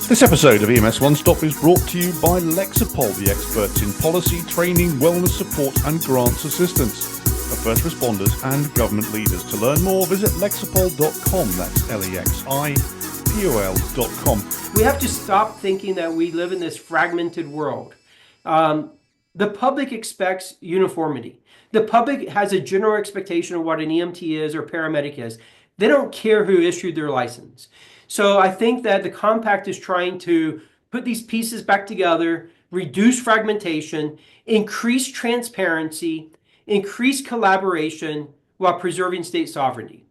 This episode of EMS One-Stop is brought to you by Lexipol, the experts in policy, training, wellness support and grants assistance for first responders and government leaders. To learn more, visit lexipol.com. That's Lexipol.com. We have to stop thinking that we live in this fragmented world. The public expects uniformity. The public has a general expectation of what an EMT is or paramedic is. They don't care who issued their license. So I think that the compact is trying to put these pieces back together, reduce fragmentation, increase transparency, increase collaboration while preserving state sovereignty.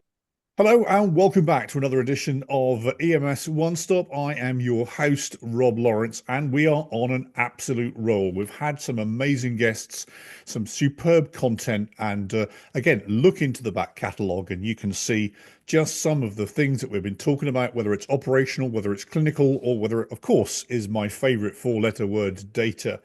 Hello and welcome back to another edition of EMS One-Stop. I am your host, Rob Lawrence, and we are on an absolute roll. We've had some amazing guests, some superb content, and again, look into the back catalogue and you can see just some of the things that we've been talking about, whether it's operational, whether it's clinical, or whether it, of course, is my favourite four-letter word, data.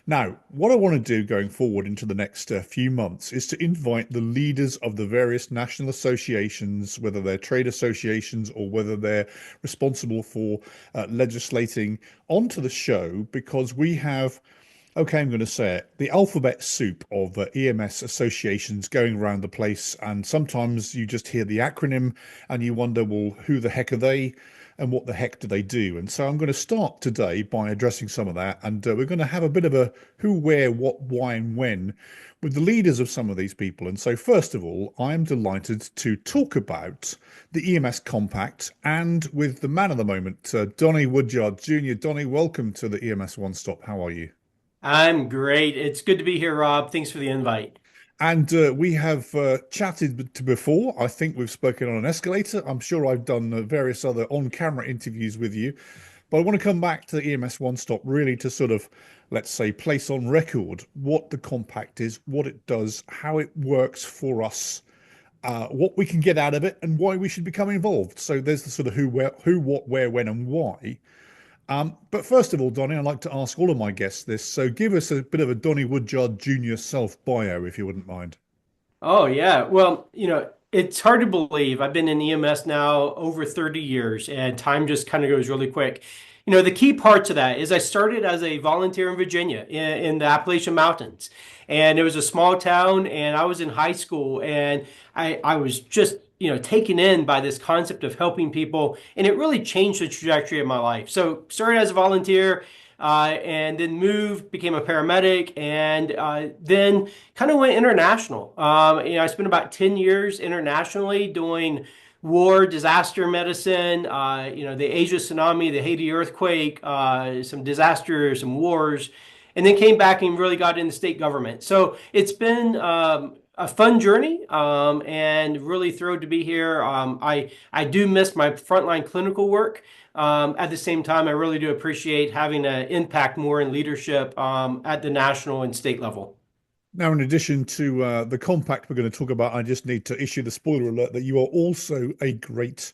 Now, what I want to do going forward into the next few months is to invite the leaders of the various national associations, whether they're trade associations or whether they're responsible for legislating, onto the show, because we have, okay, I'm going to say it, the alphabet soup of EMS associations going around the place. And sometimes you just hear the acronym and you wonder, well, who the heck are they? And what the heck do they do? And so I'm going to start today by addressing some of that. And we're going to have a bit of a who, where, what, why, and when with the leaders of some of these people. And so first of all, I am delighted to talk about the EMS Compact and with the man of the moment, Donnie Woodyard Jr. Donnie, welcome to the EMS One-Stop. How are you? I'm great. It's good to be here, Rob. Thanks for the invite. And we have chatted before. I think we've spoken on an escalator. I'm sure I've done various other on-camera interviews with you. But I want to come back to the EMS One-Stop really to sort of, let's say, place on record what the compact is, what it does, how it works for us, what we can get out of it, and why we should become involved. So there's the sort of who, what, where, when, and why. But first of all, Donnie, I'd like to ask all of my guests this. So give us a bit of a Donnie Woodyard Jr. self-bio, if you wouldn't mind. Oh, yeah. Well, it's hard to believe. I've been in EMS now over 30 years, and time just kind of goes really quick. The key parts of that is I started as a volunteer in Virginia in the Appalachian Mountains. And it was a small town, and I was in high school, and I was just taken in by this concept of helping people, and it really changed the trajectory of my life. So started as a volunteer, and then moved, became a paramedic, and then kind of went international. I spent about 10 years internationally doing war, disaster medicine, the Asia tsunami, the Haiti earthquake, some disasters, some wars, and then came back and really got into state government. So it's been a fun journey, and really thrilled to be here. I do miss my frontline clinical work. At the same time, I really do appreciate having an impact more in leadership at the national and state level. Now, in addition to the compact we're going to talk about, I just need to issue the spoiler alert that you are also a great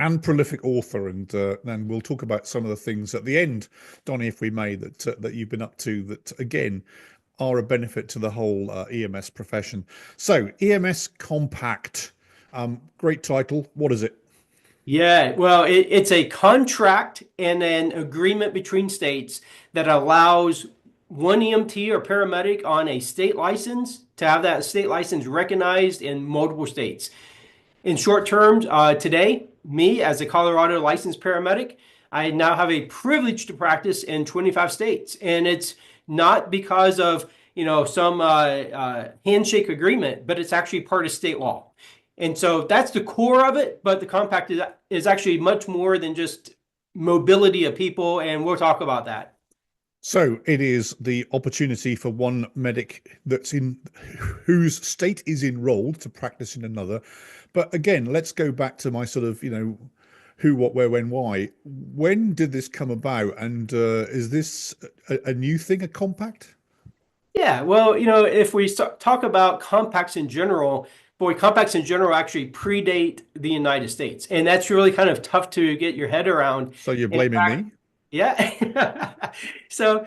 and prolific author, and then we'll talk about some of the things at the end, Donnie, if we may, that you've been up to that, again, are a benefit to the whole EMS profession. So, EMS Compact, great title. What is it? Yeah, well, it's a contract and an agreement between states that allows one EMT or paramedic on a state license to have that state license recognized in multiple states. In short terms, today, me as a Colorado licensed paramedic, I now have a privilege to practice in 25 states. And it's not because of some handshake agreement, but it's actually part of state law. And so that's the core of it, but the compact is actually much more than just mobility of people, and we'll talk about that. So it is the opportunity for one medic whose state is enrolled to practice in another. But again, let's go back to my sort of, who, what, where, when, why. When did this come about? And is this a new thing, a compact? Yeah, well, if we talk about compacts in general, compacts in general actually predate the United States. And that's really kind of tough to get your head around. So you're blaming me? Yeah. So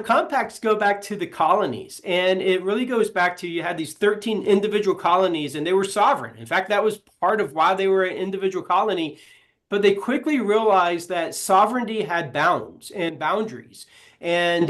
compacts go back to the colonies, and it really goes back to, you had these 13 individual colonies and they were sovereign. In fact, that was part of why they were an individual colony. but they quickly realized that sovereignty had bounds and boundaries, and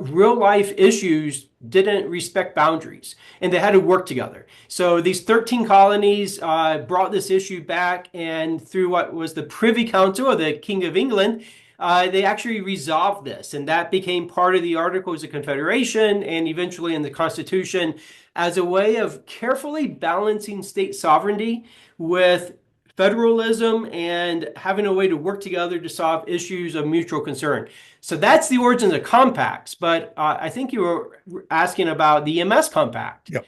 real life issues didn't respect boundaries, and they had to work together. So these 13 colonies brought this issue back, and through what was the Privy Council of the King of England, they actually resolved this, and that became part of the Articles of Confederation and eventually in the Constitution as a way of carefully balancing state sovereignty with federalism and having a way to work together to solve issues of mutual concern. So that's the origins of compacts. But I think you were asking about the EMS Compact. Yep.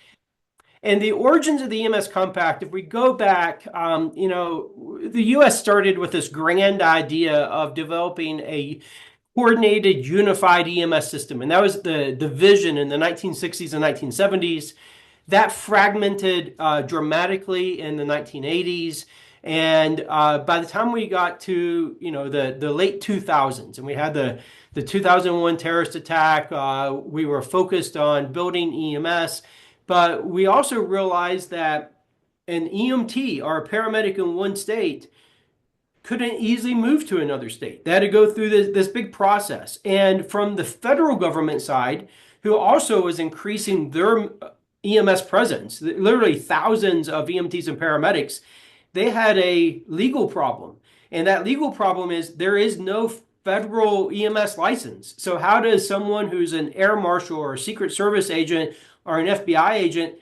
And the origins of the EMS Compact, if we go back, the U.S. started with this grand idea of developing a coordinated, unified EMS system. And that was the vision in the 1960s and 1970s. That fragmented dramatically in the 1980s. And by the time we got to, the late 2000s, and we had the 2001 terrorist attack, we were focused on building EMS. But we also realized that an EMT or a paramedic in one state couldn't easily move to another state. They had to go through this big process. And from the federal government side, who also was increasing their EMS presence, literally thousands of EMTs and paramedics, they had a legal problem. And that legal problem is there is no federal EMS license. So how does someone who's an air marshal or a Secret Service agent or an FBI agent,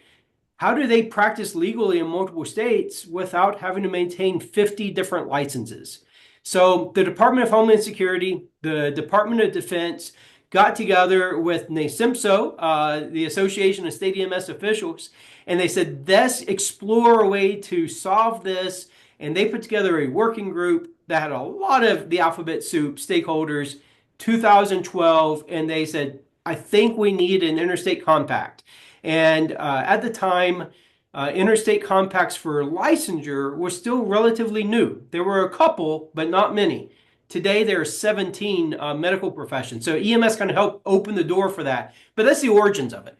how do they practice legally in multiple states without having to maintain 50 different licenses? So the Department of Homeland Security, the Department of Defense got together with NASIMSO, the Association of State EMS Officials, and they said, let's explore a way to solve this. And they put together a working group that had a lot of the alphabet soup stakeholders, 2012, and they said, I think we need an interstate compact. And at the time, interstate compacts for licensure were still relatively new. There were a couple, but not many. Today, there are 17 medical professions. So EMS kind of helped open the door for that. But that's the origins of it.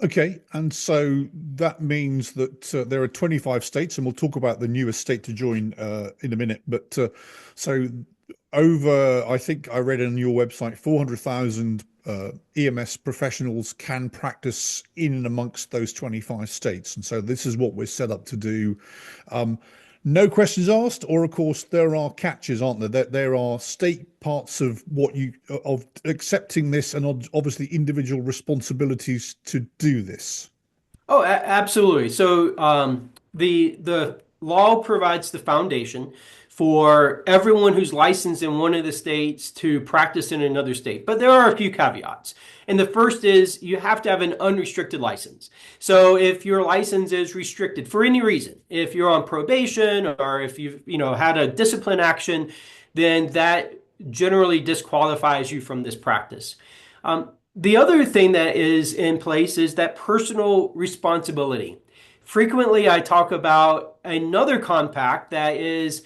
Okay, and so that means that there are 25 states, and we'll talk about the newest state to join in a minute. But so over, I think I read on your website, 400,000 EMS professionals can practice in and amongst those 25 states. And so this is what we're set up to do. No questions asked, or of course there are catches, aren't there? There are state parts of of accepting this, and obviously individual responsibilities to do this. Oh, absolutely. So the law provides the foundation for everyone who's licensed in one of the states to practice in another state. But there are a few caveats. And the first is you have to have an unrestricted license. So if your license is restricted for any reason, if you're on probation or if you've had a discipline action, then that generally disqualifies you from this practice. The other thing that is in place is that personal responsibility. Frequently, I talk about another compact that is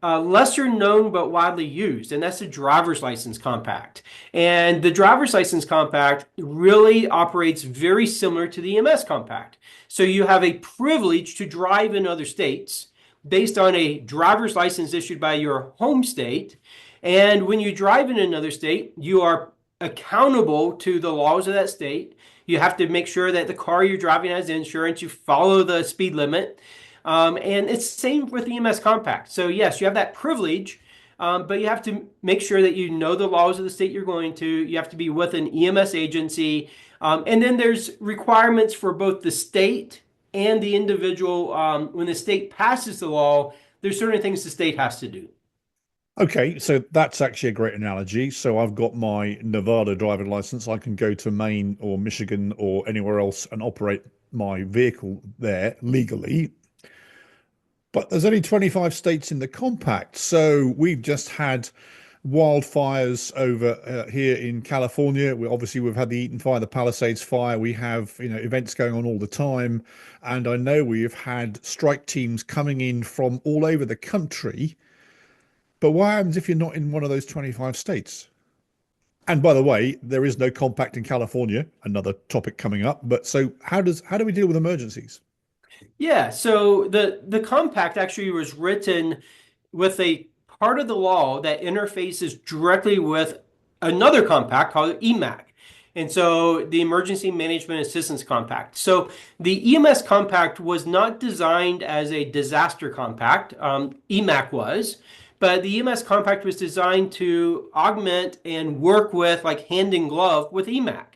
lesser known but widely used, and that's the driver's license compact. And the driver's license compact really operates very similar to the EMS compact. So you have a privilege to drive in other states based on a driver's license issued by your home state. And when you drive in another state, you are accountable to the laws of that state. You have to make sure that the car you're driving has insurance, you follow the speed limit. And it's the same with the EMS Compact. So yes, you have that privilege, but you have to make sure that you know the laws of the state you're going to. You have to be with an EMS agency. And then there's requirements for both the state and the individual. When the state passes the law, there's certain things the state has to do. Okay, so that's actually a great analogy. So I've got my Nevada driving license. I can go to Maine or Michigan or anywhere else and operate my vehicle there legally. But there's only 25 states in the compact. So we've just had wildfires over here in California. We've had the Eaton fire, the Palisades fire. We have, events going on all the time. And I know we've had strike teams coming in from all over the country. But what happens if you're not in one of those 25 states? And by the way, there is no compact in California, another topic coming up. But so how do we deal with emergencies? Yeah, so the compact actually was written with a part of the law that interfaces directly with another compact called EMAC. And so the Emergency Management Assistance Compact. So the EMS Compact was not designed as a disaster compact. EMAC was, but the EMS Compact was designed to augment and work with, like hand in glove with EMAC.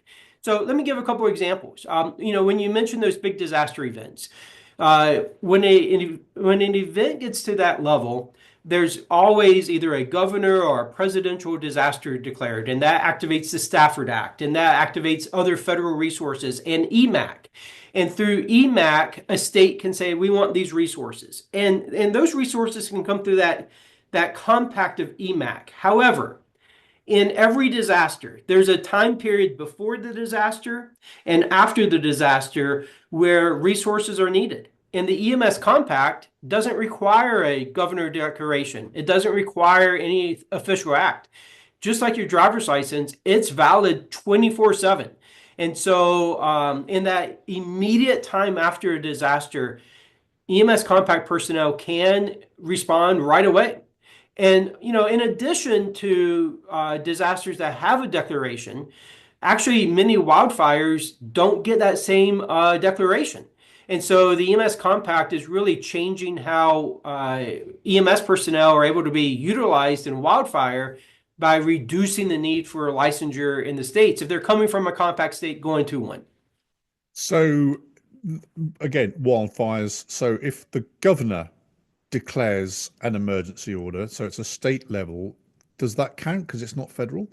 So let me give a couple of examples. When you mention those big disaster events, when an event gets to that level, there's always either a governor or a presidential disaster declared, and that activates the Stafford Act, and that activates other federal resources and EMAC. And through EMAC, a state can say, we want these resources. And those resources can come through that compact of EMAC. However, in every disaster, there's a time period before the disaster and after the disaster where resources are needed. And the EMS Compact doesn't require a governor declaration. It doesn't require any official act. Just like your driver's license, it's valid 24/7. And so in that immediate time after a disaster, EMS Compact personnel can respond right away. And, in addition to disasters that have a declaration, actually many wildfires don't get that same declaration. And so the EMS Compact is really changing how EMS personnel are able to be utilized in wildfire by reducing the need for licensure in the states if they're coming from a compact state going to one. So again, wildfires. So if the governor declares an emergency order, so it's a state level, does that count because it's not federal?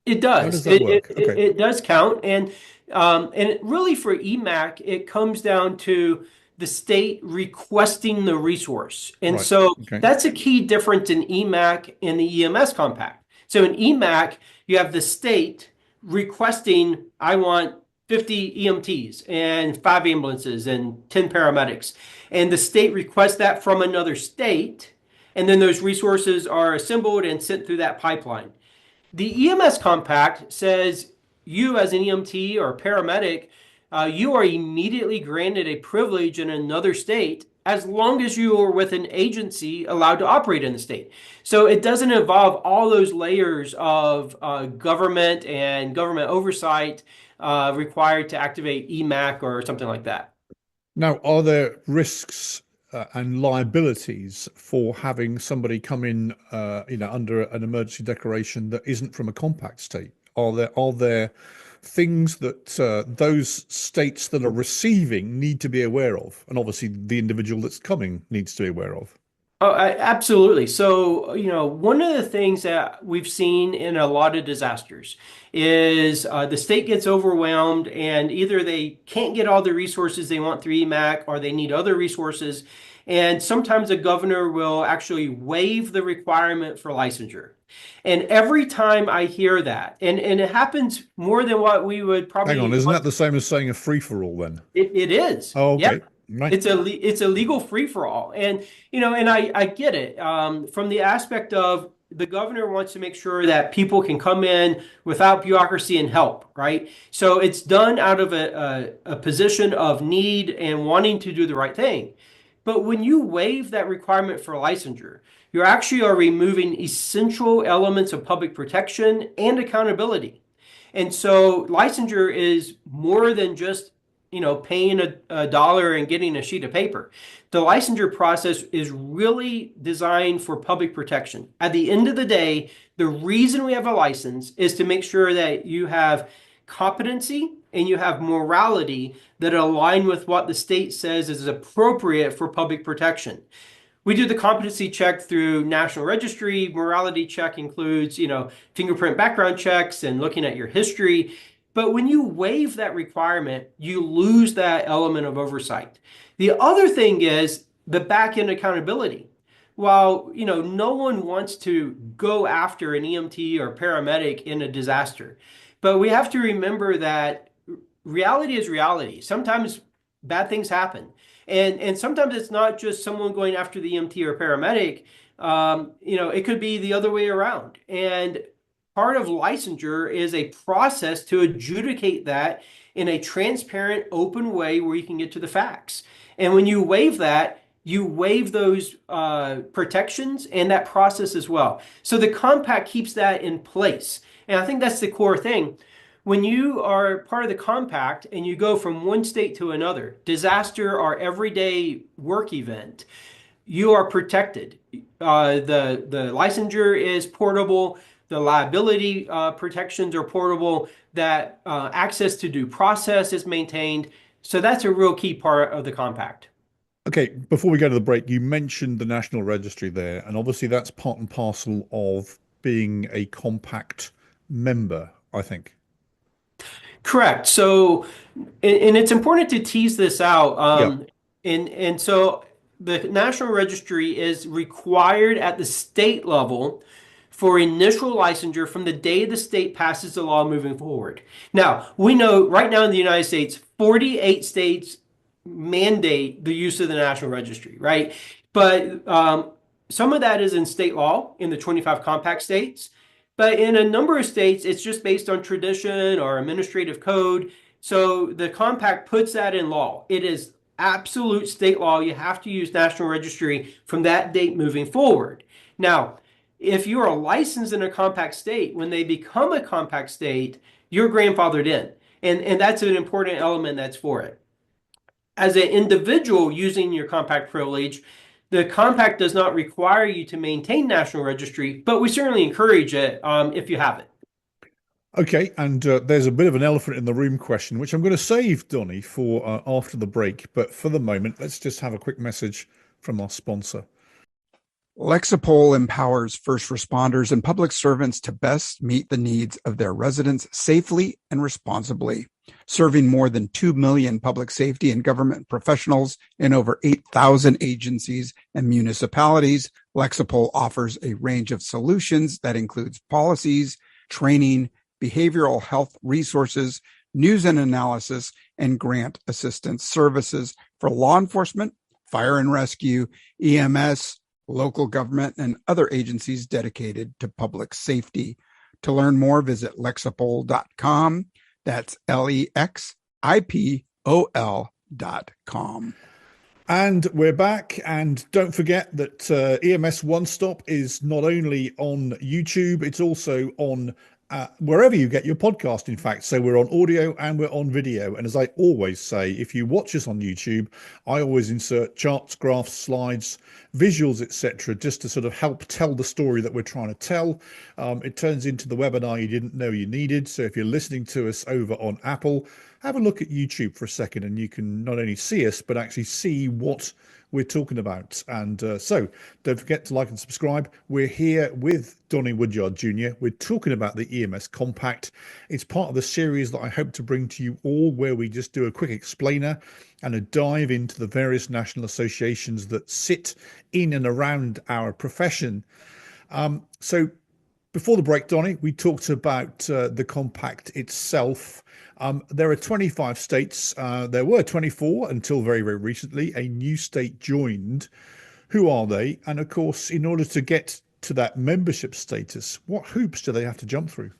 It does. How does that work? Okay. It does count. And really for EMAC, it comes down to the state requesting the resource. And Right. so Okay. that's a key difference in EMAC and the EMS Compact. So in EMAC, you have the state requesting, I want 50 EMTs and 5 ambulances and 10 paramedics. And the state requests that from another state. And then those resources are assembled and sent through that pipeline. The EMS Compact says you as an EMT or paramedic, you are immediately granted a privilege in another state as long as you are with an agency allowed to operate in the state. So it doesn't involve all those layers of government and government oversight required to activate EMAC or something like that. Now, are there risks and liabilities for having somebody come in, under an emergency declaration that isn't from a compact state? Are there things that those states that are receiving need to be aware of, and obviously the individual that's coming needs to be aware of? Oh, absolutely. So, one of the things that we've seen in a lot of disasters is the state gets overwhelmed and either they can't get all the resources they want through EMAC or they need other resources. And sometimes a governor will actually waive the requirement for licensure. And every time I hear that, and it happens more than what we would probably... Hang on, isn't that the same as saying a free-for-all then? It is. Oh, okay. Yeah. Right. It's a legal free-for-all. And, and I get it from the aspect of the governor wants to make sure that people can come in without bureaucracy and help, right? So it's done out of a position of need and wanting to do the right thing. But when you waive that requirement for licensure, you actually are removing essential elements of public protection and accountability. And so licensure is more than just paying a dollar and getting a sheet of paper. The licensure process is really designed for public protection. At the end of the day, the reason we have a license is to make sure that you have competency and you have morality that align with what the state says is appropriate for public protection. We do the competency check through National Registry. Morality check includes, fingerprint background checks and looking at your history. But when you waive that requirement, you lose that element of oversight. The other thing is the back-end accountability. While, no one wants to go after an EMT or paramedic in a disaster, but we have to remember that reality is reality. Sometimes bad things happen. And sometimes it's not just someone going after the EMT or paramedic. It could be the other way around. And part of licensure is a process to adjudicate that in a transparent, open way where you can get to the facts. And when you waive that, you waive those protections and that process as well. So the compact keeps that in place. And I think that's the core thing. When you are part of the compact and you go from one state to another, disaster or everyday work event, you are protected. The licensure is portable. The liability protections are portable. That access to due process is maintained. So that's a real key part of the compact. Okay, before we go to the break, you mentioned the National Registry there, and obviously that's part and parcel of being a compact member, I think. Correct. So, and it's important to tease this out. Yeah. And so the National Registry is required at the state level for initial licensure from the day the state passes the law moving forward. Now, we know right now in the United States, 48 states mandate the use of the National Registry, right? But some of that is in state law in the 25 compact states. But in a number of states, it's just based on tradition or administrative code. So the compact puts that in law. It is absolute state law. You have to use National Registry from that date moving forward. Now, if you are licensed in a compact state, when they become a compact state, you're grandfathered in. And that's an important element that's for it. As an individual using your compact privilege, the compact does not require you to maintain National Registry, but we certainly encourage it if you have it. Okay, and there's a bit of an elephant in the room question, which I'm going to save, Donnie, for after the break. But for the moment, let's just have a quick message from our sponsor. Lexipol empowers first responders and public servants to best meet the needs of their residents safely and responsibly. Serving more than 2 million public safety and government professionals in over 8,000 agencies and municipalities, Lexipol offers a range of solutions that includes policies, training, behavioral health resources, news and analysis, and grant assistance services for law enforcement, fire and rescue, EMS, local government, and other agencies dedicated to public safety. To learn more, visit lexipol.com. That's LEXIPOL.com. And we're back. And don't forget that EMS One-Stop is not only on YouTube, it's also on wherever you get your podcast, in fact. So we're on audio and we're on video. And as I always say, if you watch us on YouTube, I always insert charts, graphs, slides, visuals, etc., just to sort of help tell the story that we're trying to tell. It turns into the webinar you didn't know you needed. So if you're listening to us over on Apple, have a look at YouTube for a second and you can not only see us, but actually see what we're talking about. And so don't forget to like and subscribe. We're here with Donnie Woodyard Jr. We're talking about the EMS Compact. It's part of the series that I hope to bring to you all, where we just do a quick explainer and a dive into the various national associations that sit in and around our profession. So before the break, Donnie, we talked about the compact itself. There are 25 states. There were 24 until very, very recently. A new state joined. Who are they? And of course, in order to get to that membership status, what hoops do they have to jump through?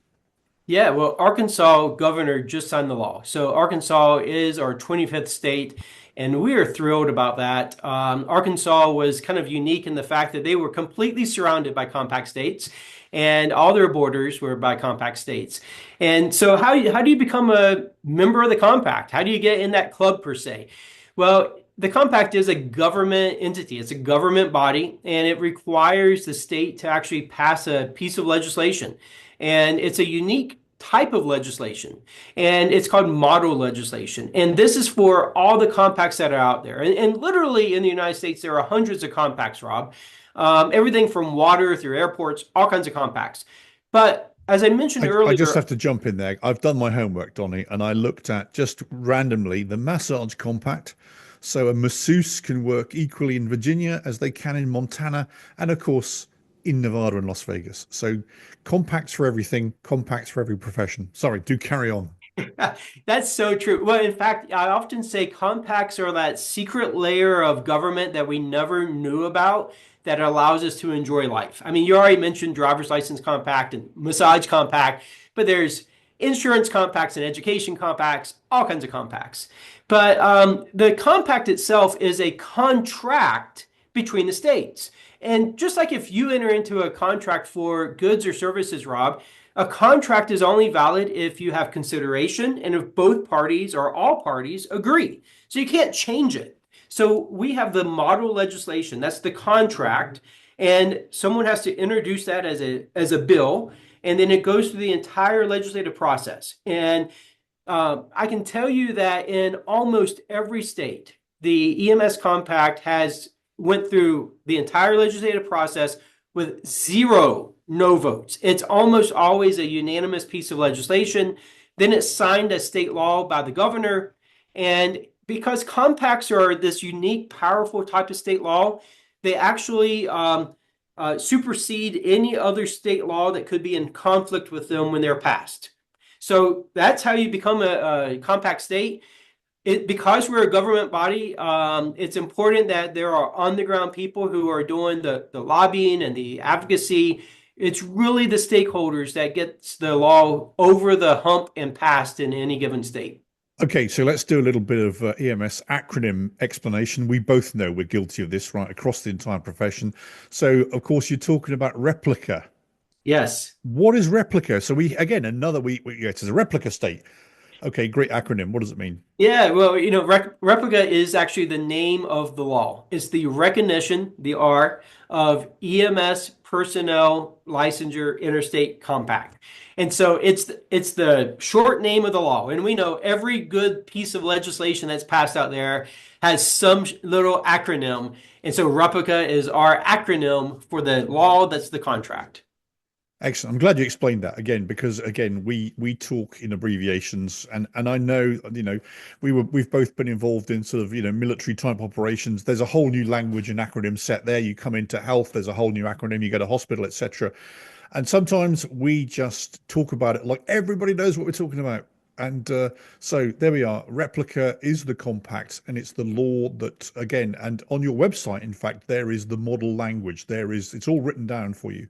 Yeah, well, Arkansas governor just signed the law. So Arkansas is our 25th state, and we are thrilled about that. Arkansas was kind of unique in the fact that they were completely surrounded by compact states, and all their borders were by compact states. And so how do you become a member of the compact? How do you get in that club per se? Well, the compact is a government entity. It's a government body, and it requires the state to actually pass a piece of legislation. And it's a unique type of legislation, and it's called model legislation. And this is for all the compacts that are out there. And literally in the United States, there are hundreds of compacts, Rob. Everything from water through airports, all kinds of compacts. But as I mentioned earlier, I just have to jump in there. I've done my homework, Donnie, and I looked at just randomly the massage compact. So a masseuse can work equally in Virginia as they can in Montana, and of course in Nevada and Las Vegas. So compacts for everything, compacts for every profession. Sorry, do carry on. That's so true. Well, in fact, I often say compacts are that secret layer of government that we never knew about that allows us to enjoy life. I mean, you already mentioned driver's license compact and massage compact, but there's insurance compacts and education compacts, all kinds of compacts. But the compact itself is a contract between the states. And just like if you enter into a contract for goods or services, Rob, a contract is only valid if you have consideration and if both parties or all parties agree. So you can't change it. So we have the model legislation, that's the contract, and someone has to introduce that as a bill, and then it goes through the entire legislative process. And I can tell you that in almost every state, the EMS Compact has went through the entire legislative process with 0 no votes. It's almost always a unanimous piece of legislation. Then it's signed as state law by the governor. And because compacts are this unique, powerful type of state law, they actually supersede any other state law that could be in conflict with them when they're passed. So that's how you become a compact state. Because we're a government body, it's important that there are on-the-ground people who are doing the lobbying and the advocacy. It's really the stakeholders that gets the law over the hump and passed in any given state. Okay, so let's do a little bit of EMS acronym explanation. We both know we're guilty of this right across the entire profession. So, of course, you're talking about REPLICA. Yes. What is REPLICA? So again, it's a replica state. Okay, great acronym. What does it mean? Yeah, well, REPLICA is actually the name of the law. It's the recognition, the R, of EMS Personnel Licensure Interstate Compact. And so it's the short name of the law. And we know every good piece of legislation that's passed out there has some little acronym. And so REPLICA is our acronym for the law that's the contract. Excellent. I'm glad you explained that again, because again, we talk in abbreviations, and I know, we've both been involved in sort of, military type operations. There's a whole new language and acronym set there. You come into health, there's a whole new acronym, you go to hospital, etc. And sometimes we just talk about it like everybody knows what we're talking about. And so there we are. REPLICA is the compact, and it's the law that, again, and on your website, in fact, there is the model language. It's all written down for you.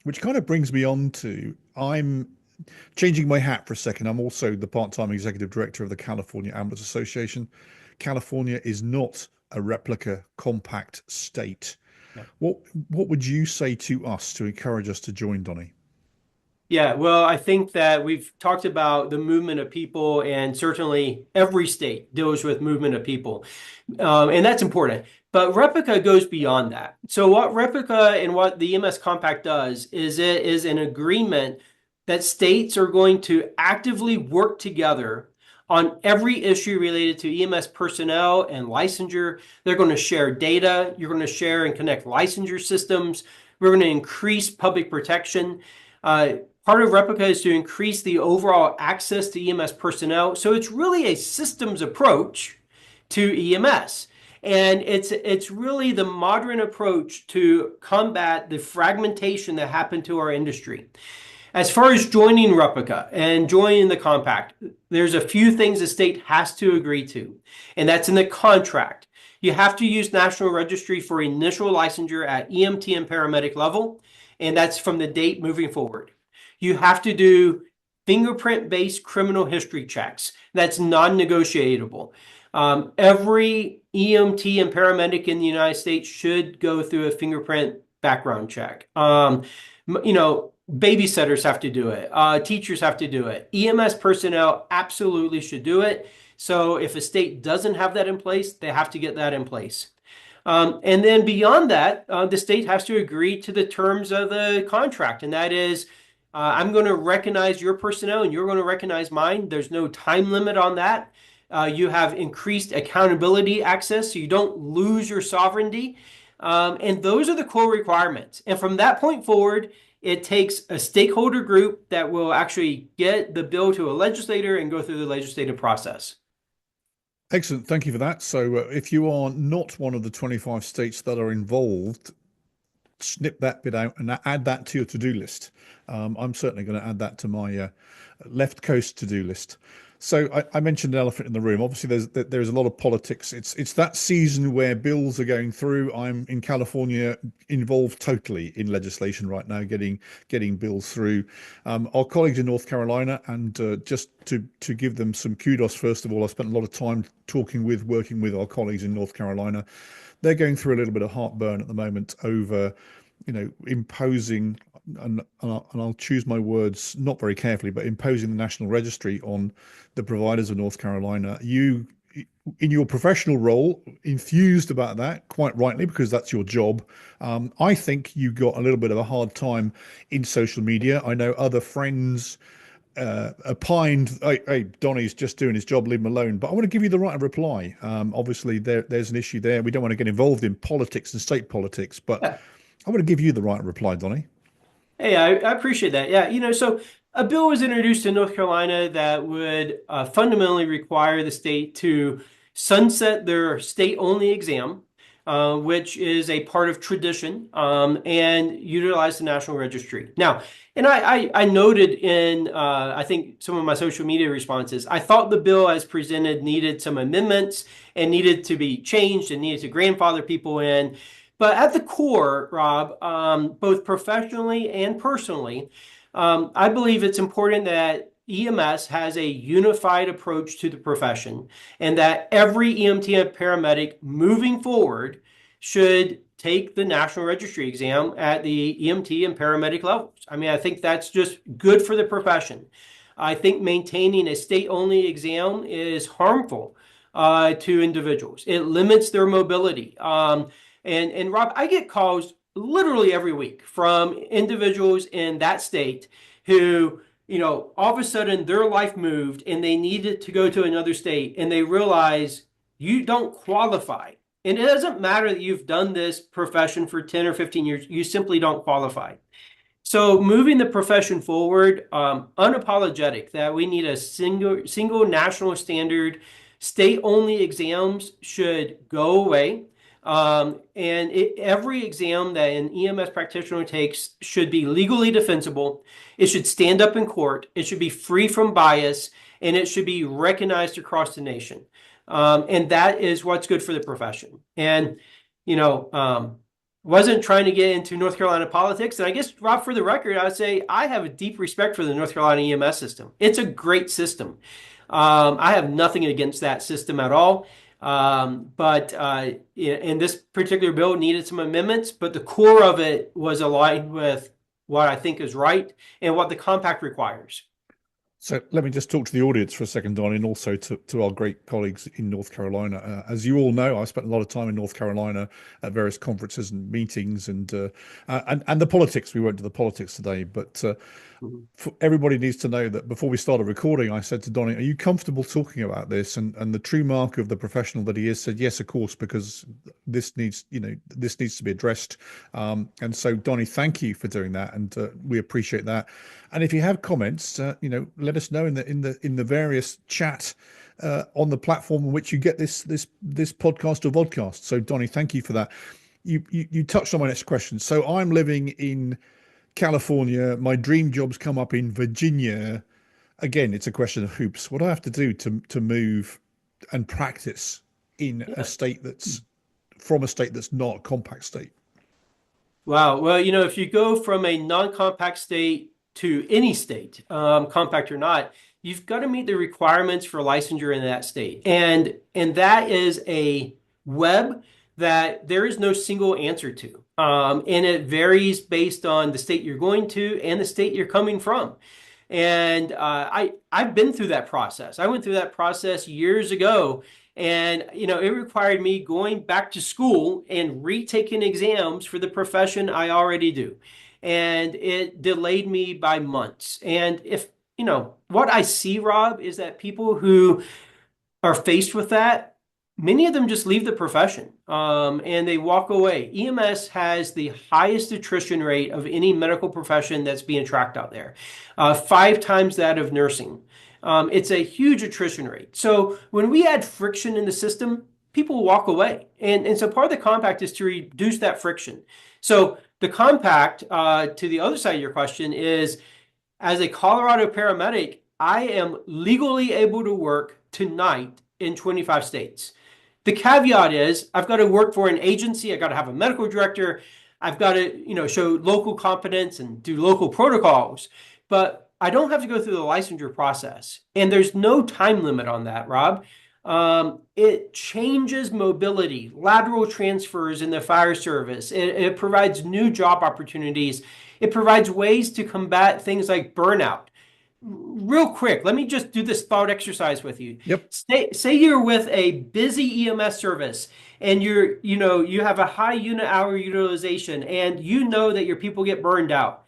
Which kind of brings me on to, I'm changing my hat for a second. I'm also the part-time executive director of the California Ambulance Association. California is not a replica compact state. Yeah. What would you say to us to encourage us to join, Donnie? Yeah, well, I think that we've talked about the movement of people, and certainly every state deals with movement of people, and that's important. But REPLICA goes beyond that. So what REPLICA and what the EMS Compact does is it is an agreement that states are going to actively work together on every issue related to EMS personnel and licensure. They're going to share data. You're going to share and connect licensure systems. We're going to increase public protection. Part of REPLICA is to increase the overall access to EMS personnel. So it's really a systems approach to EMS. And it's really the modern approach to combat the fragmentation that happened to our industry. As far as joining REPLICA and joining the compact, there's a few things the state has to agree to, and that's in the contract. You have to use National Registry for initial licensure at EMT and paramedic level, and that's from the date moving forward. You have to do fingerprint-based criminal history checks. That's non-negotiable. Every EMT and paramedic in the United States should go through a fingerprint background check. Babysitters have to do it. Teachers have to do it. EMS personnel absolutely should do it. So if a state doesn't have that in place, they have to get that in place. And then beyond that, the state has to agree to the terms of the contract. And that is, I'm going to recognize your personnel and you're going to recognize mine. There's no time limit on that. You have increased accountability access, so you don't lose your sovereignty. And those are the core requirements. And from that point forward, it takes a stakeholder group that will actually get the bill to a legislator and go through the legislative process. Excellent. Thank you for that. So if you are not one of the 25 states that are involved, snip that bit out and add that to your to-do list. I'm certainly going to add that to my left coast to-do list. So I mentioned an elephant in the room. Obviously, there's a lot of politics. It's that season where bills are going through. I'm in California, involved totally in legislation right now, getting bills through. Our colleagues in North Carolina, and just to give them some kudos, first of all, I spent a lot of time working with our colleagues in North Carolina. They're going through a little bit of heartburn at the moment over, imposing, and I'll choose my words not very carefully, but imposing the National Registry on the providers of North Carolina. You, in your professional role, enthused about that, quite rightly, because that's your job. I think you got a little bit of a hard time in social media. I know other friends opined, hey, Donnie's just doing his job, leave him alone. But I want to give you the right of reply. Obviously, there's an issue there. We don't want to get involved in politics and state politics, but Yeah. I want to give you the right of reply, Donnie. Hey, I appreciate that. Yeah, so a bill was introduced in North Carolina that would fundamentally require the state to sunset their state-only exam, which is a part of tradition, and utilize the National Registry. Now, and I noted in, I think, some of my social media responses, I thought the bill as presented needed some amendments and needed to be changed and needed to grandfather people in. But at the core, Rob, both professionally and personally, I believe it's important that EMS has a unified approach to the profession, and that every EMT and paramedic moving forward should take the National Registry exam at the EMT and paramedic levels. I mean, I think that's just good for the profession. I think maintaining a state-only exam is harmful to individuals. It limits their mobility. And Rob, I get calls literally every week from individuals in that state who, all of a sudden their life moved and they needed to go to another state and they realize you don't qualify. And it doesn't matter that you've done this profession for 10 or 15 years, you simply don't qualify. So moving the profession forward, unapologetic that we need a single national standard, state-only exams should go away. Every exam that an EMS practitioner takes should be legally defensible. It should stand up in court. It should be free from bias, and it should be recognized across the nation. And that is what's good for the profession. And, wasn't trying to get into North Carolina politics. And I guess, Rob, for the record, I would say I have a deep respect for the North Carolina EMS system. It's a great system. I have nothing against that system at all. But in this particular bill, it needed some amendments, but the core of it was aligned with what I think is right and what the compact requires. So let me just talk to the audience for a second, Donnie, and also to our great colleagues in North Carolina. As you all know, I spent a lot of time in North Carolina at various conferences and meetings, and the politics. We won't do the politics today, but everybody needs to know that before we started recording, I said to Donnie, "Are you comfortable talking about this?" And the true mark of the professional that he is said, "Yes, of course," because this needs to be addressed. And so, Donnie, thank you for doing that, and we appreciate that. And if you have comments, let us know in the various chat on the platform in which you get this podcast or vodcast. So, Donnie, thank you for that. You touched on my next question. So I'm living in California. My dream job's come up in Virginia. Again, it's a question of hoops. What do I have to do to move and practice in a state that's not a compact state? Wow. Well, if you go from a non-compact state to any state, compact or not, you've got to meet the requirements for licensure in that state. And that is a web that there is no single answer to. And it varies based on the state you're going to and the state you're coming from. And I've been through that process. I went through that process years ago. And, it required me going back to school and retaking exams for the profession I already do. And it delayed me by months. And if, what I see, Rob, is that people who are faced with that, many of them just leave the profession and they walk away. EMS has the highest attrition rate of any medical profession that's being tracked out there, 5 times that of nursing. It's a huge attrition rate. So when we add friction in the system, people walk away. And so part of the compact is to reduce that friction. So the compact, to the other side of your question, is as a Colorado paramedic, I am legally able to work tonight in 25 states. The caveat is I've got to work for an agency. I've got to have a medical director. I've got to, show local competence and do local protocols. But I don't have to go through the licensure process. And there's no time limit on that, Rob. It changes mobility, lateral transfers in the fire service. It provides new job opportunities. It provides ways to combat things like burnout. Real quick, let me just do this thought exercise with you. Yep. Say you're with a busy EMS service and you have a high unit hour utilization and you know that your people get burned out.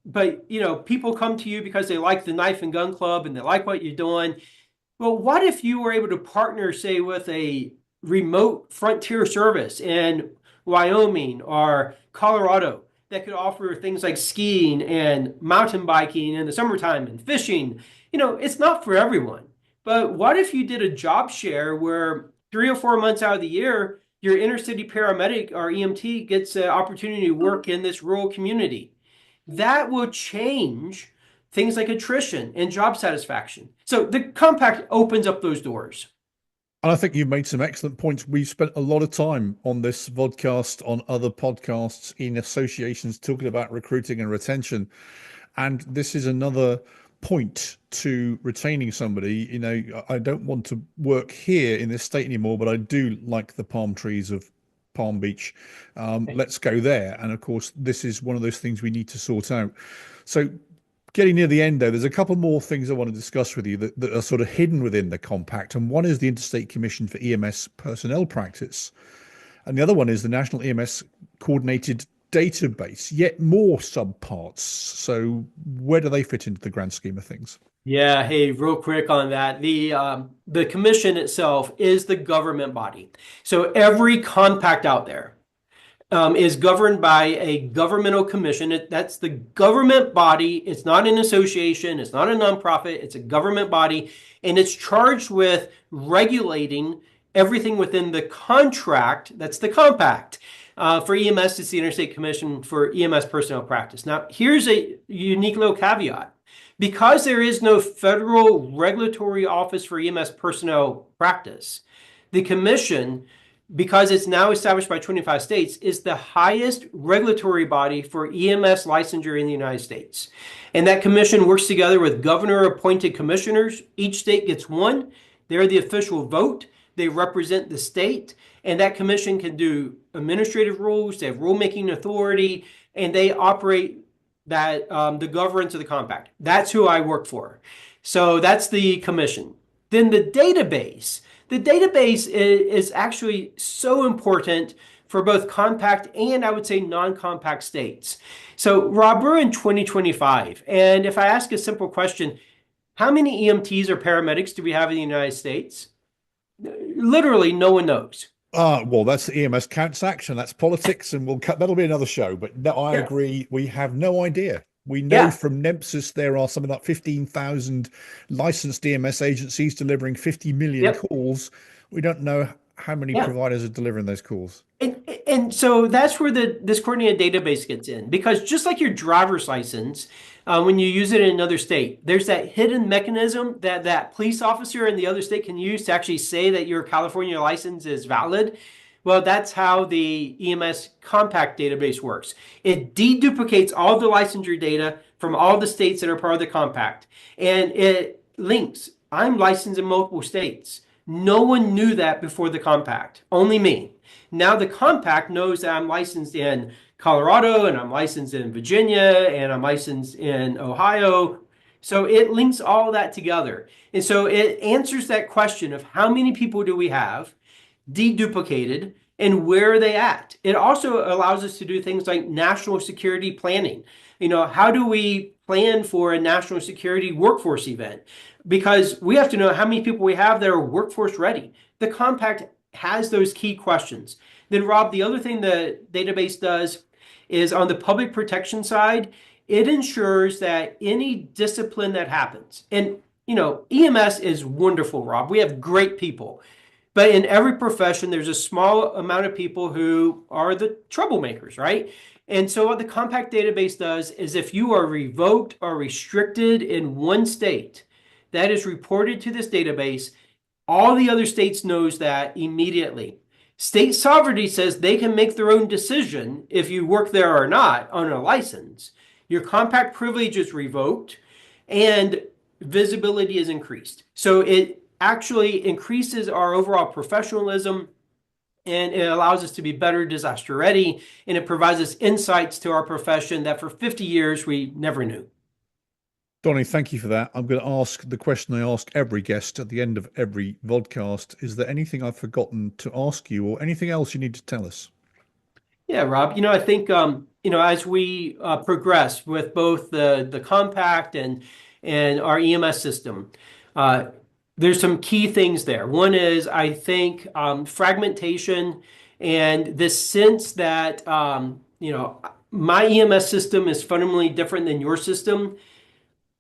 But people come to you because they like the knife and gun club and they like what you're doing. Well, what if you were able to partner, say, with a remote frontier service in Wyoming or Colorado that could offer things like skiing and mountain biking in the summertime and fishing? It's not for everyone. But what if you did a job share where 3 or 4 months out of the year, your inner city paramedic or EMT gets an opportunity to work in this rural community? That will change things like attrition and job satisfaction. So the compact opens up those doors. And I think you've made some excellent points. We've spent a lot of time on this podcast, on other podcasts, in associations talking about recruiting and retention. And this is another point to retaining somebody. I don't want to work here in this state anymore, but I do like the palm trees of Palm Beach. Let's go there. And of course, this is one of those things we need to sort out. So getting near the end, though, there's a couple more things I want to discuss with you that are sort of hidden within the compact. And one is the Interstate Commission for EMS Personnel Practice. And the other one is the National EMS-coordinated database, yet more subparts. So where do they fit into the grand scheme of things? Yeah, hey, real quick on that. The commission itself is the government body. So every compact out there is governed by a governmental commission. That's the government body. It's not an association. It's not a nonprofit. It's a government body. And it's charged with regulating everything within the contract. That's the compact. For EMS, it's the Interstate Commission for EMS Personnel Practice. Now, here's a unique little caveat. Because there is no federal regulatory office for EMS Personnel Practice, the commission, because it's now established by 25 states, is the highest regulatory body for EMS licensure in the United States. And that commission works together with governor-appointed commissioners. Each state gets one. They're the official vote. They represent the state. And that commission can do administrative rules. They have rulemaking authority. And they operate the governance of the compact. That's who I work for. So that's the commission. Then the database. The database is actually so important for both compact and I would say non-compact states. So Rob, we're in 2025. And if I ask a simple question, how many EMTs or paramedics do we have in the United States? Literally, no one knows. Well, that's the EMS Counts Act, and that's politics, and that'll be another show. But no, I agree. We have no idea. We know from NEMSIS there are something like 15,000 licensed EMS agencies delivering 50 million calls. We don't know how many providers are delivering those calls. And so that's where this coordinated database gets in, because just like your driver's license, when you use it in another state, there's that hidden mechanism that police officer in the other state can use to actually say that your California license is valid. Well, that's how the EMS Compact database works. It deduplicates all the licensure data from all the states that are part of the compact. And it links, I'm licensed in multiple states. No one knew that before the compact, only me. Now the compact knows that I'm licensed in Colorado and I'm licensed in Virginia and I'm licensed in Ohio. So it links all that together. And so it answers that question of how many people do we have deduplicated and where are they at? It also allows us to do things like national security planning. How do we plan for a national security workforce event? Because we have to know how many people we have that are workforce ready. The compact has those key questions. Then Rob, the other thing the database does is on the public protection side, it ensures that any discipline that happens, and EMS is wonderful, Rob. We have great people. But in every profession, there's a small amount of people who are the troublemakers, right? And so what the compact database does is if you are revoked or restricted in one state, that is reported to this database. All the other states knows that immediately. State sovereignty says they can make their own decision if you work there or not on a license. Your compact privilege is revoked and visibility is increased. So it actually increases our overall professionalism, and it allows us to be better disaster ready, and it provides us insights to our profession that for 50 years we never knew. Donnie, thank you for that. I'm going to ask the question I ask every guest at the end of every vodcast. Is there anything I've forgotten to ask you or anything else you need to tell us? Yeah, Rob, I think, as we progress with both the compact and our EMS system, there's some key things there. One is, I think, fragmentation and this sense that, my EMS system is fundamentally different than your system.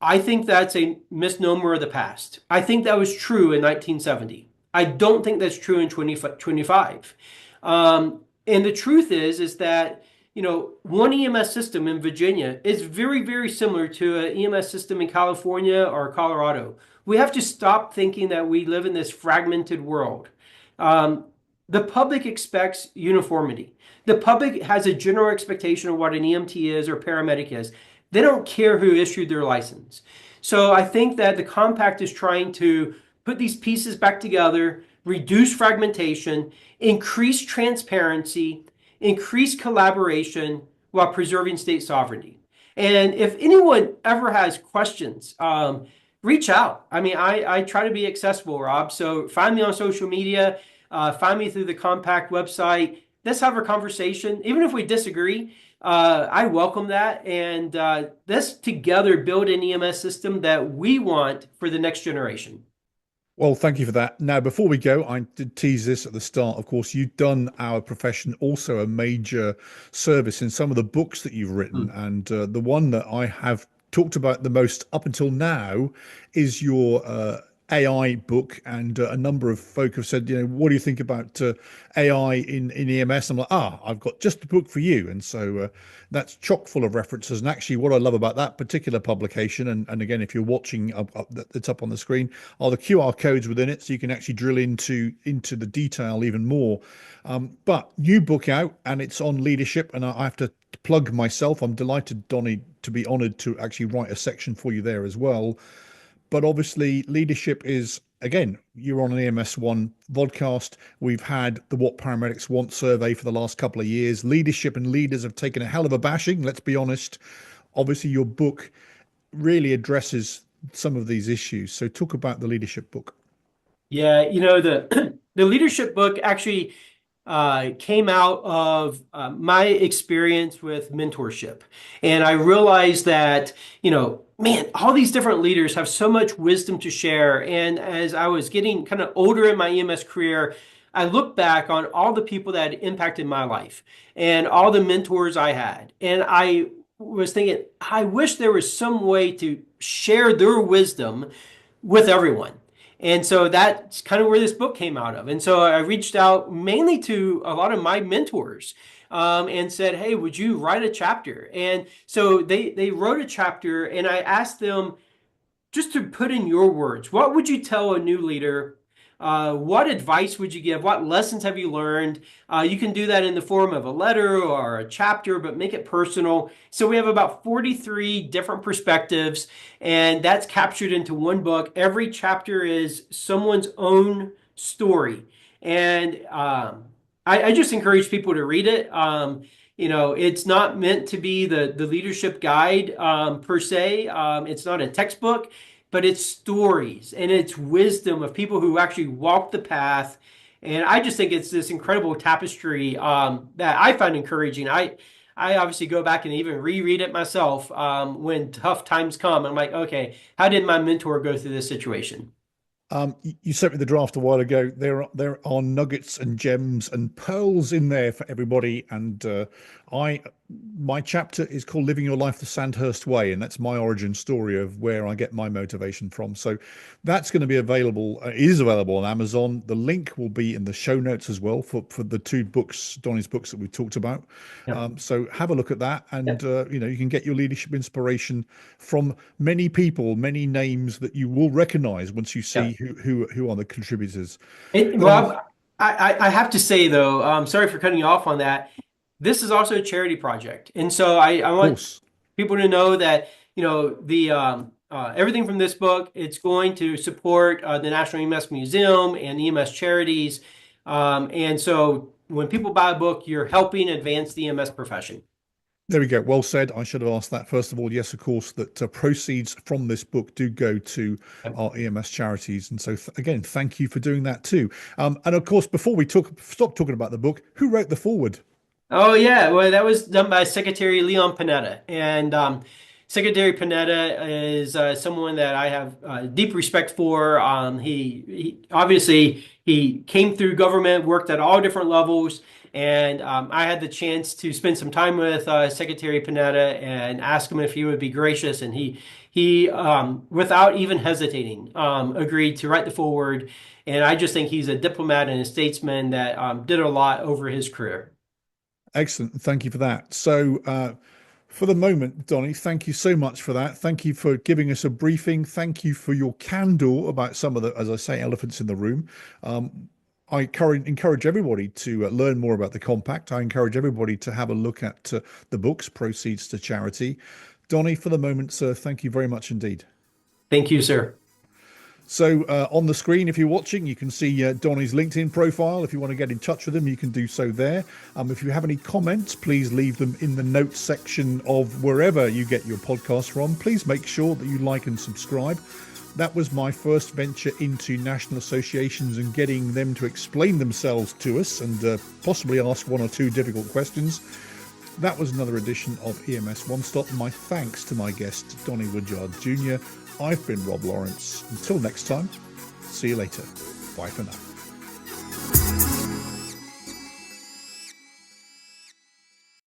I think that's a misnomer of the past. I think that was true in 1970. I don't think that's true in 2025. And the truth is that, one EMS system in Virginia is very, very similar to an EMS system in California or Colorado. We have to stop thinking that we live in this fragmented world. The public expects uniformity. The public has a general expectation of what an EMT is or paramedic is. They don't care who issued their license. So I think that the compact is trying to put these pieces back together, reduce fragmentation, increase transparency, increase collaboration while preserving state sovereignty. And if anyone ever has questions, reach out. I mean, I try to be accessible, Rob. So find me on social media, find me through the compact website. Let's have a conversation. Even if we disagree, I welcome that. And let's together build an EMS system that we want for the next generation. Well, thank you for that. Now, before we go, I did tease this at the start. Of course, you've done our profession also a major service in some of the books that you've written. And the one that I have talked about the most up until now is your AI book, and a number of folk have said, what do you think about AI in EMS? I'm like, I've got just the book for you. And so that's chock full of references. And actually, what I love about that particular publication, and again, if you're watching, it's up on the screen, are the QR codes within it, so you can actually drill into the detail even more. But new book out, and it's on leadership, and I have to plug myself. I'm delighted, Donnie, to be honored to actually write a section for you there as well. But obviously, leadership is, again, you're on an EMS One vodcast. We've had the What Paramedics Want survey for the last couple of years. Leadership and leaders have taken a hell of a bashing, let's be honest. Obviously, your book really addresses some of these issues. So talk about the leadership book. Yeah, the leadership book actually came out of my experience with mentorship. And I realized that, man, all these different leaders have so much wisdom to share. And as I was getting kind of older in my EMS career, I look back on all the people that had impacted my life and all the mentors I had. And I was thinking, I wish there was some way to share their wisdom with everyone. And so that's kind of where this book came out of. And so I reached out mainly to a lot of my mentors and said, hey, would you write a chapter? And so they wrote a chapter, and I asked them just to put in your words, what would you tell a new leader? What advice would you give? What lessons have you learned? You can do that in the form of a letter or a chapter, but make it personal. So we have about 43 different perspectives, and that's captured into one book. Every chapter is someone's own story. And I just encourage people to read it. It's not meant to be the leadership guide per se. It's not a textbook, but it's stories and it's wisdom of people who actually walk the path. And I just think it's this incredible tapestry that I find encouraging. I obviously go back and even reread it myself when tough times come. I'm like, okay, how did my mentor go through this situation? You sent me the draft a while ago. There are nuggets and gems and pearls in there for everybody. And I my chapter is called Living Your Life the Sandhurst Way, and that's my origin story of where I get my motivation from. So that's going to be available, is available on Amazon. The link will be in the show notes as well for the two books, Donnie's books that we talked about. So have a look at that, and you can get your leadership inspiration from many people, many names that you will recognize once you see who are the contributors. Rob, I have to say though, I'm sorry for cutting you off on that. This is also a charity project, and so I want people to know that the everything from this book, it's going to support the National EMS Museum and EMS charities, and so when people buy a book, you're helping advance the EMS profession. There we go. Well said. I should have asked that first of all. Yes, of course, that proceeds from this book do go to our EMS charities. And so, again, thank you for doing that too. And of course, before we stop talking about the book, who wrote the foreword? Oh, yeah. Well, that was done by Secretary Panetta. And Secretary Panetta is someone that I have deep respect for. He obviously came through government, worked at all different levels. And I had the chance to spend some time with Secretary Panetta and ask him if he would be gracious. And he without even hesitating, agreed to write the foreword. And I just think he's a diplomat and a statesman that did a lot over his career. Excellent. Thank you for that. So for the moment, Donnie, thank you so much for that. Thank you for giving us a briefing. Thank you for your candor about some of the, as I say, elephants in the room. I encourage everybody to learn more about the compact. I encourage everybody to have a look at the books, Proceeds to Charity. Donnie, for the moment, sir, thank you very much indeed. Thank you, sir. So on the screen, if you're watching, you can see Donnie's LinkedIn profile. If you want to get in touch with him, you can do so there. If you have any comments, please leave them in the notes section of wherever you get your podcast from. Please make sure that you like and subscribe. That was my first venture into national associations and getting them to explain themselves to us and possibly ask one or two difficult questions. That was another edition of EMS One-Stop. My thanks to my guest, Donnie Woodyard Jr. I've been Rob Lawrence. Until next time, see you later. Bye for now.